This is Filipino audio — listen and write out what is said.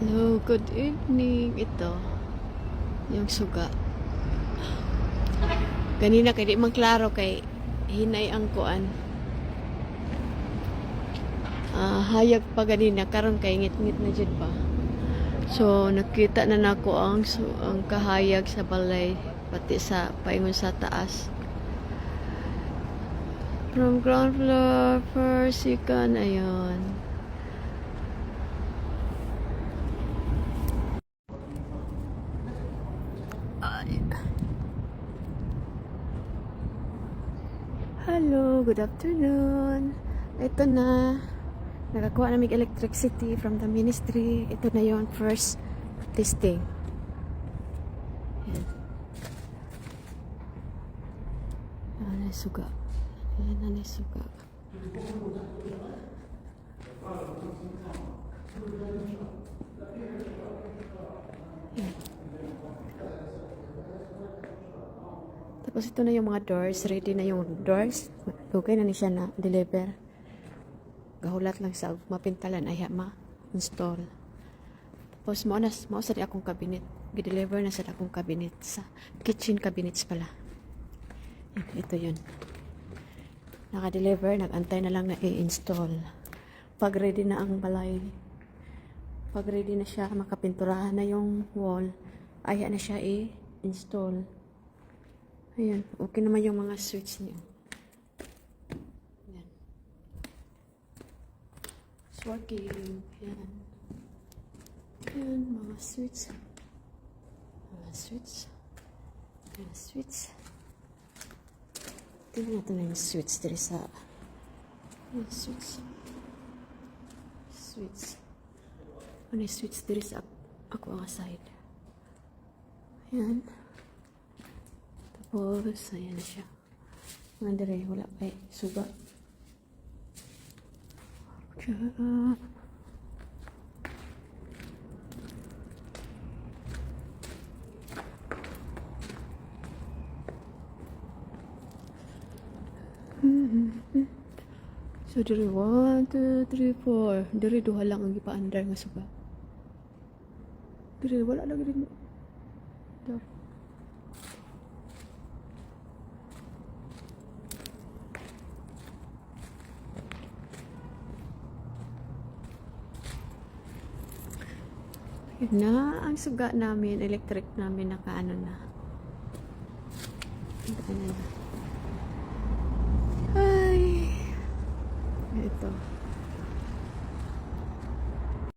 Hello, good evening. Ito, yung suga. Ganina kay di man klaro kay hinay ang kuan. Hayag pa ganina karon kay ngit-ngit na jud pa. So nakita na nako ang kahayag sa balay pati sa paingon sa taas. From ground floor, first, second, ayun. Hello, good afternoon. Ito na. Nakakuha namin electricity from the ministry. Ito na yon first testing. Yan. Ano suga? Yan, ano suga? Yan. Tapos ito na yung mga doors. Ready na yung doors. Lugay na ni siya na deliver. Gahulat lang sa mapintalan ay ma-install. Tapos mo sa akong cabinet. Gi-deliver na sa akong cabinet. Sa kitchen cabinets pala. Yan, ito yun. Naka-deliver. Nag-antay na lang na i-install. Pag ready na ang balay. Pag ready na siya, makapinturahan na yung wall. Aya na siya i-install. Ayan. Okay naman yung mga switch niyo. Ayan. It's working. Ayan. Ayan, mga switch. Mga switch. Ayan, switch. Tingnan natin na yung switch dito sa... Ayan, switch. Switch. Ano yung switch dito sa ako ang side. Ayan. Tapos, ayan na siya. Mga dire, wala pa suga. Diyan. So, dire 1, 2, 3, 4. Dire, duha lang ang ipa-under nga suga. Dire, wala lagi din. Dar. Yun na, ang suga namin, electric namin, nakaano na. Nakaano na. Ay. Ito.